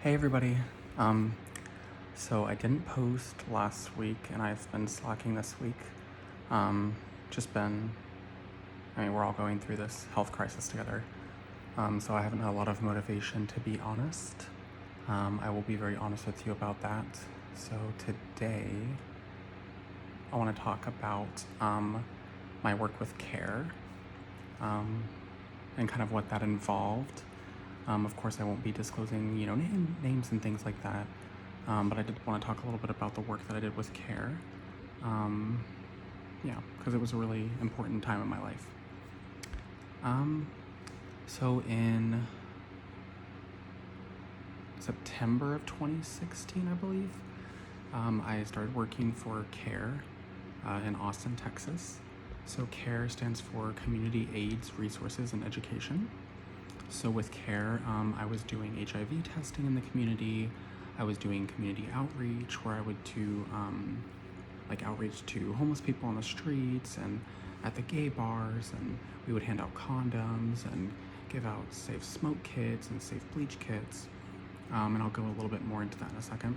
Hey everybody. So I didn't post last week and I've been slacking this week. Um, just been, we're all going through this health crisis together. So I haven't had a lot of motivation, to be honest. I will be very honest with you about that. So today I want to talk about my work with CARE and kind of what that involved. Of course, I won't be disclosing, names and things like that. But I did want to talk a little bit about the work that I did with CARE. Because it was a really important time in my life. So in September of 2016, I believe, I started working for CARE in Austin, Texas. So CARE stands for Community AIDS Resources and Education. So with CARE, I was doing HIV testing in the community. I was doing community outreach where I would do outreach to homeless people on the streets and at the gay bars, and we would hand out condoms and give out safe smoke kits and safe bleach kits. And I'll go a little bit more into that in a second.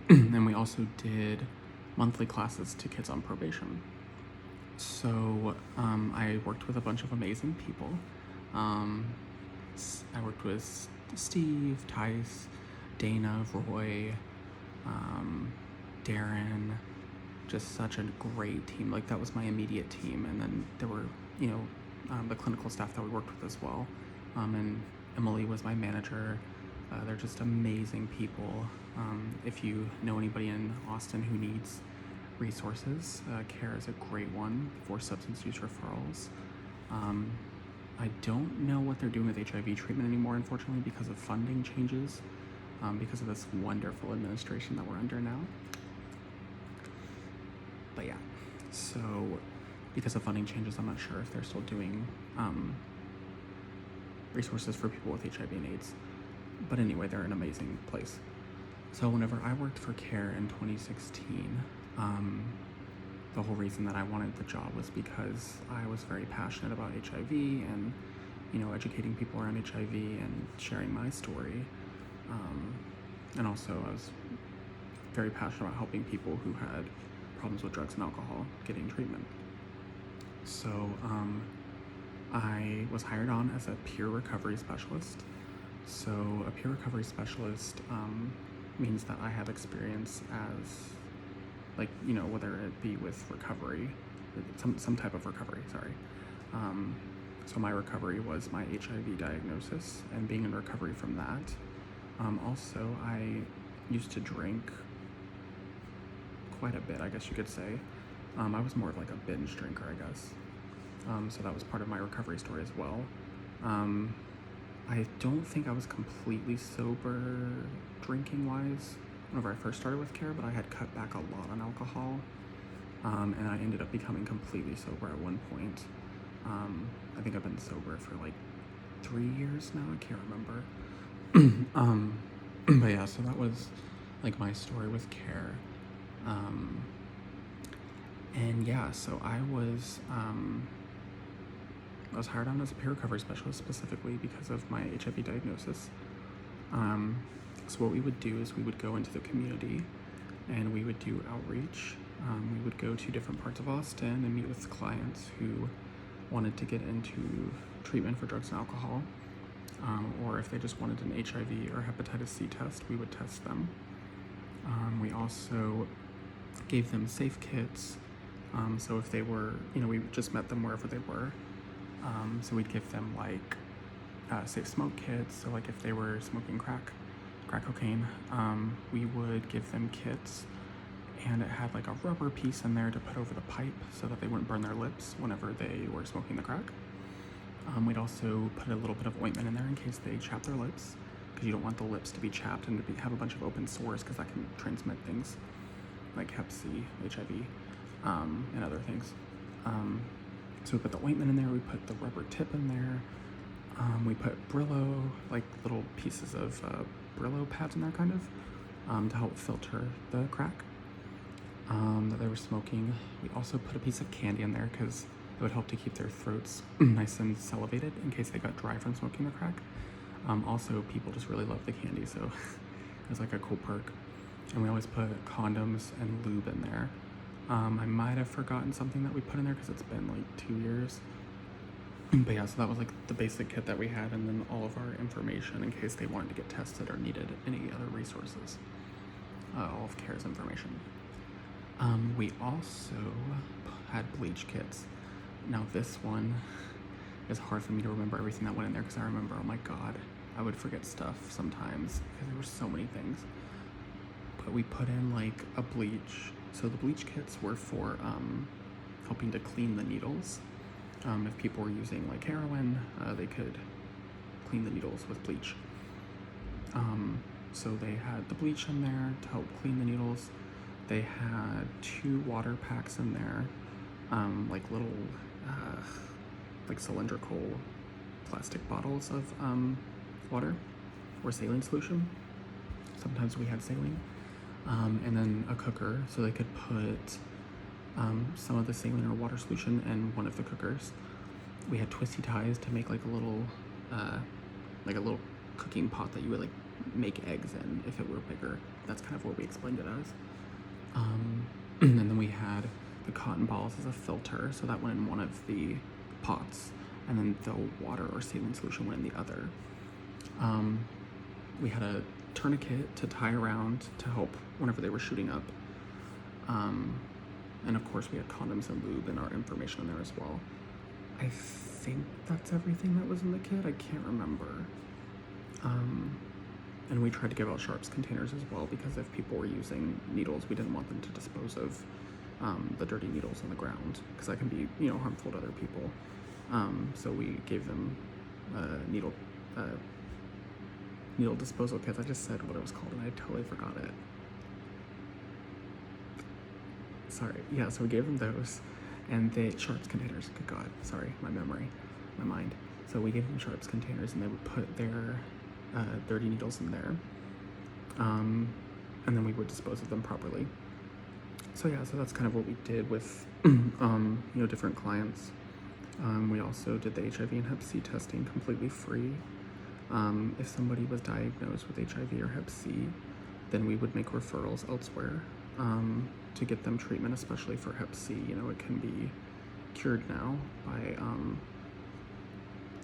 And we also did monthly classes to kids on probation. So I worked with a bunch of amazing people. I worked with Steve, Tice, Dana, Roy, Darren, just such a great team. Like, that was my immediate team. And then there were, the clinical staff that we worked with as well. And Emily was my manager. They're just amazing people. If you know anybody in Austin who needs resources, CARE is a great one for substance use referrals. I don't know what they're doing with HIV treatment anymore, unfortunately, because of funding changes, because of this wonderful administration that we're under now. But yeah, so because of funding changes, I'm not sure if they're still doing resources for people with HIV and AIDS. But anyway, they're an amazing place. So whenever I worked for CARE in 2016, the whole reason that I wanted the job was because I was very passionate about HIV and, educating people around HIV and sharing my story. And also I was very passionate about helping people who had problems with drugs and alcohol getting treatment. So I was hired on as a peer recovery specialist. So a peer recovery specialist means that I have experience as, whether it be with recovery, some type of recovery, sorry. So my recovery was my HIV diagnosis and being in recovery from that. Also, I used to drink quite a bit, I guess you could say. I was more of like a binge drinker, I guess. So that was part of my recovery story as well. I don't think I was completely sober drinking-wise whenever I first started with CARE, but I had cut back a lot on alcohol, and I ended up becoming completely sober at one point. I think I've been sober for like 3 years now, I can't remember. But yeah, so that was like my story with CARE. And yeah, so I was hired on as a peer recovery specialist specifically because of my HIV diagnosis. So what we would do is we would go into the community and we would do outreach. We would go to different parts of Austin and meet with clients who wanted to get into treatment for drugs and alcohol, or if they just wanted an HIV or hepatitis C test, we would test them. We also gave them safe kits. So if they were, we just met them wherever they were. So we'd give them safe smoke kits. So like if they were smoking crack cocaine, we would give them kits, and it had like a rubber piece in there to put over the pipe so that they wouldn't burn their lips whenever they were smoking the crack. We'd also put a little bit of ointment in there in case they chapped their lips, because you don't want the lips to be chapped and to have a bunch of open sores, because that can transmit things like Hep C, HIV, and other things. So we put the ointment in there, we put the rubber tip in there, we put Brillo, like little pieces of Brillo pads in there kind of, to help filter the crack that they were smoking. We also put a piece of candy in there because it would help to keep their throats nice and salivated in case they got dry from smoking the crack. Also, people just really love the candy, so it was like a cool perk. And we always put condoms and lube in there. I might have forgotten something that we put in there because it's been like 2 years. But yeah, so that was like the basic kit that we had, and then all of our information in case they wanted to get tested or needed any other resources. All of CARE's information. We also had bleach kits. Now this one is hard for me to remember everything that went in there because I remember, oh my god, I would forget stuff sometimes because there were so many things. But we put in like a bleach. So the bleach kits were for helping to clean the needles. If people were using like heroin, they could clean the needles with bleach. So they had the bleach in there to help clean the needles. They had 2 water packs in there, like little, like cylindrical plastic bottles of water or saline solution. Sometimes we had saline. And then a cooker, so they could put some of the saline or water solution in one of the cookers. We had twisty ties to make like a little cooking pot that you would like make eggs in if it were bigger. That's kind of what we explained it as. And then we had the cotton balls as a filter, so that went in one of the pots, and then the water or saline solution went in the other. We had a tourniquet to tie around to help whenever they were shooting up. And of course we had condoms and lube and our information in there as well. I think that's everything that was in the kit. I can't remember. And we tried to give out sharps containers as well because if people were using needles, we didn't want them to dispose of the dirty needles on the ground because that can be, harmful to other people. So we gave them needle disposal kits. I just said what it was called and I totally forgot it. Sorry. Yeah, so we gave them those, and they sharps containers. Good God, sorry, my mind. So we gave them sharps containers, and they would put their dirty needles in there, and then we would dispose of them properly. So yeah, so that's kind of what we did with different clients. We also did the HIV and Hep C testing completely free. If somebody was diagnosed with HIV or Hep C, then we would make referrals elsewhere to get them treatment, especially for Hep C. It can be cured now by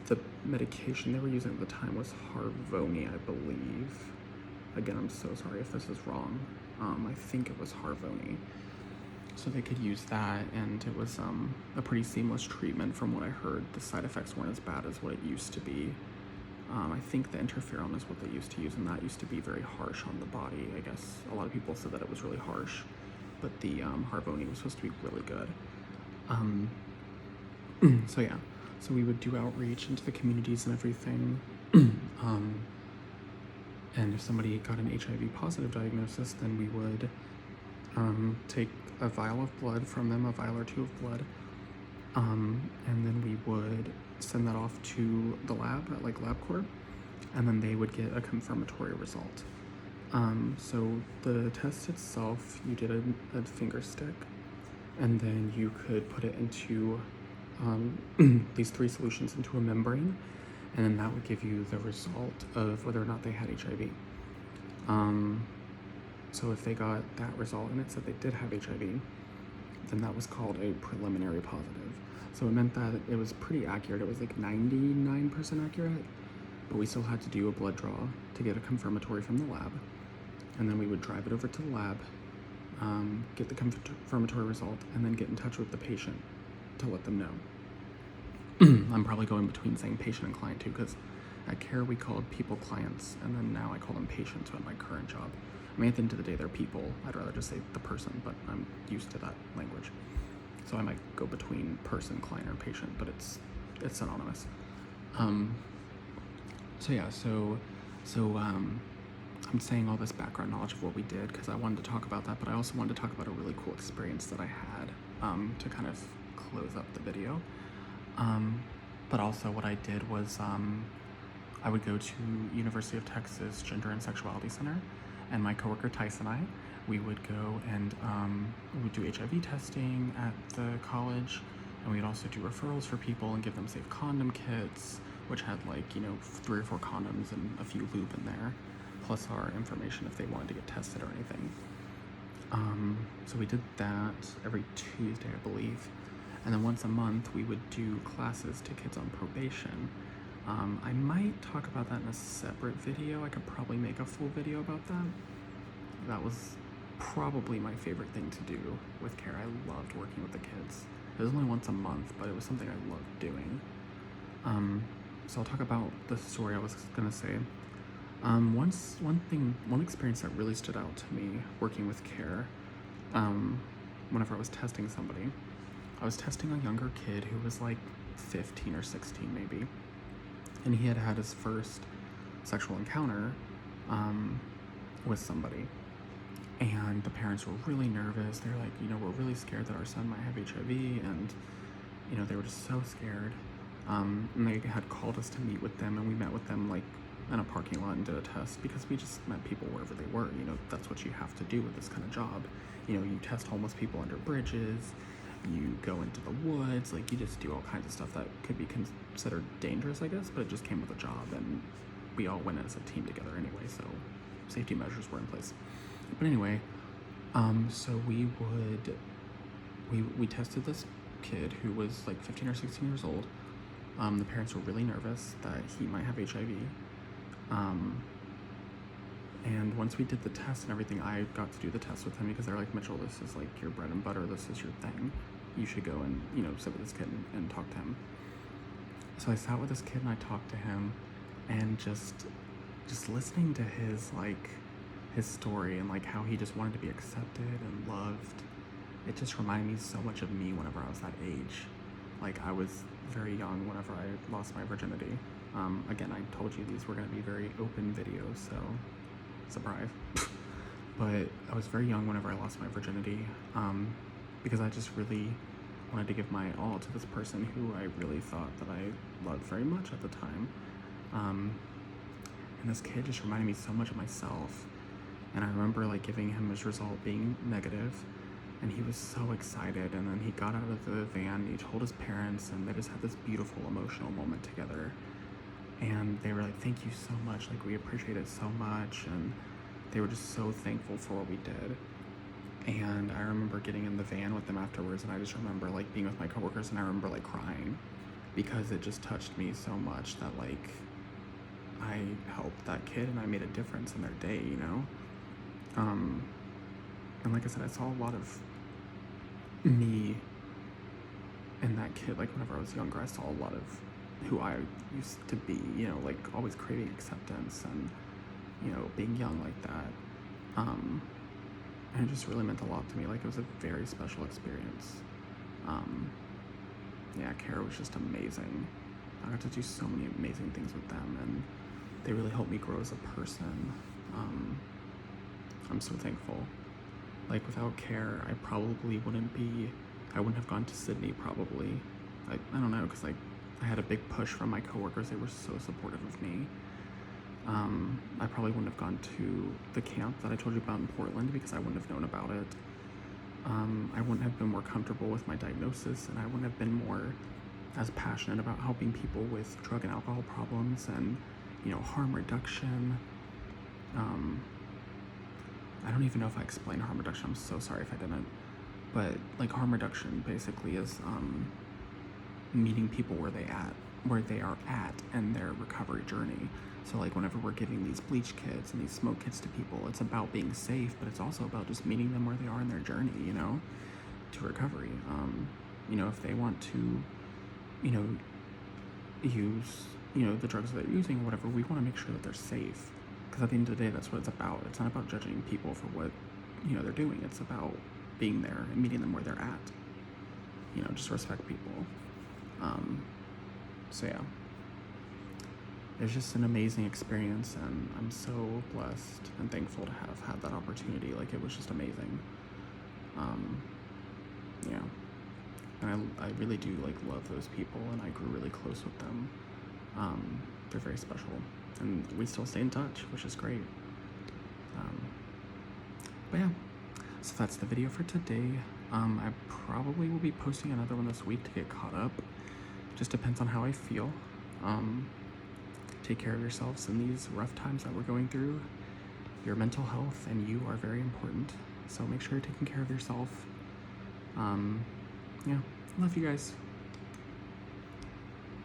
the medication they were using at the time was Harvoni, I believe. Again, I'm so sorry if this is wrong. I think it was Harvoni. So they could use that, and it was a pretty seamless treatment from what I heard. The side effects weren't as bad as what it used to be. I think the interferon is what they used to use, and that used to be very harsh on the body. I guess a lot of people said that it was really harsh, but the Harvoni was supposed to be really good. So yeah, so we would do outreach into the communities and everything. And if somebody got an HIV positive diagnosis, then we would take a vial of blood from them, a vial or 2 of blood, and then we would send that off to the lab at like LabCorp, and then they would get a confirmatory result. So the test itself, you did a finger stick, and then you could put it into these 3 solutions into a membrane, and then that would give you the result of whether or not they had HIV. So if they got that result and it said they did have HIV, then that was called a preliminary positive. So it meant that it was pretty accurate. It was like 99% accurate, but we still had to do a blood draw to get a confirmatory from the lab. And then we would drive it over to the lab, get the confirmatory result, and then get in touch with the patient to let them know. I'm probably going between saying patient and client too, because at CARE we called people clients, and then now I call them patients at my current job. I mean, at the end of the day, they're people. I'd rather just say the person, but I'm used to that language. So I might go between person, client, or patient, but it's synonymous. So yeah, so I'm saying all this background knowledge of what we did because I wanted to talk about that, but I also wanted to talk about a really cool experience that I had to kind of close up the video. But also what I did was I would go to University of Texas Gender and Sexuality Center, and my coworker Tyson and I, we would go and we would do HIV testing at the college, and we'd also do referrals for people and give them safe condom kits, which had like, you know, 3 or 4 condoms and a few lube in there, plus our information if they wanted to get tested or anything. So we did that every Tuesday, I believe. And then once a month, we would do classes to kids on probation. I might talk about that in a separate video. I could probably make a full video about that. That was probably my favorite thing to do with CARE. I loved working with the kids. It was only once a month, but it was something I loved doing. So I'll talk about the story I was gonna say. One experience that really stood out to me working with CARE, whenever I was testing somebody, I was testing a younger kid who was like 15 or 16 maybe, and he had had his first sexual encounter with somebody, and the parents were really nervous. They're like, you know, we're really scared that our son might have HIV, and you know, they were just so scared. And they had called us to meet with them, and we met with them like in a parking lot and did a test because we just met people wherever they were. You know, that's what you have to do with this kind of job. You know, you test homeless people under bridges, you go into the woods, like you just do all kinds of stuff that could be considered dangerous, I guess, but it just came with a job, and we all went as a team together anyway, so safety measures were in place. But anyway, so we tested this kid who was like 15 or 16 years old. The parents were really nervous that he might have HIV. And once we did the test and everything, I got to do the test with him because they're like, Mitchell, this is like your bread and butter. This is your thing. You should go and, you know, sit with this kid and talk to him. So I sat with this kid and I talked to him, and just listening to his story and like how he just wanted to be accepted and loved. It just reminded me so much of me whenever I was that age. Like I was very young whenever I lost my virginity. Again, I told you these were going to be very open videos, so surprise. But I was very young whenever I lost my virginity, because I just really wanted to give my all to this person who I really thought that I loved very much at the time. And this kid just reminded me so much of myself. And I remember like giving him his result being negative, and he was so excited. And then he got out of the van, and he told his parents, and they just had this beautiful emotional moment together. And they were like, thank you so much, like we appreciate it so much. And they were just so thankful for what we did. And I remember getting in the van with them afterwards, and I just remember like being with my coworkers, and I remember like crying because it just touched me so much that like I helped that kid and I made a difference in their day, you know? And like I said, I saw a lot of me in that kid. Like whenever I was younger, I saw a lot of who I used to be, you know, like always craving acceptance and, you know, being young like that. And it just really meant a lot to me. Like it was a very special experience. Yeah, CARE was just amazing. I got to do so many amazing things with them, and they really helped me grow as a person. I'm so thankful. Like without CARE, I probably I wouldn't have gone to Sydney probably. I don't know, because like I had a big push from my coworkers. They were so supportive of me. I probably wouldn't have gone to the camp that I told you about in Portland because I wouldn't have known about it. I wouldn't have been more comfortable with my diagnosis, and I wouldn't have been more as passionate about helping people with drug and alcohol problems and, you know, harm reduction. I don't even know if I explained harm reduction. I'm so sorry if I didn't. But like harm reduction basically is meeting people where they are at in their recovery journey. So like whenever we're giving these bleach kits and these smoke kits to people, it's about being safe, but it's also about just meeting them where they are in their journey, you know, to recovery. You know, if they want to, you know, use, you know, the drugs that they're using or whatever, we want to make sure that they're safe. Because at the end of the day, that's what it's about. It's not about judging people for what, you know, they're doing. It's about being there and meeting them where they're at. You know, just respect people. So yeah, it's just an amazing experience, and I'm so blessed and thankful to have had that opportunity. Like it was just amazing. Yeah, and I really do like love those people, and I grew really close with them. They're very special, and we still stay in touch, which is great. But yeah, so that's the video for today. I probably will be posting another one this week to get caught up. Just depends on how I feel. take care of yourselves in these rough times that we're going through. Your mental health and you are very important. So make sure you're taking care of yourself. Yeah, love you guys.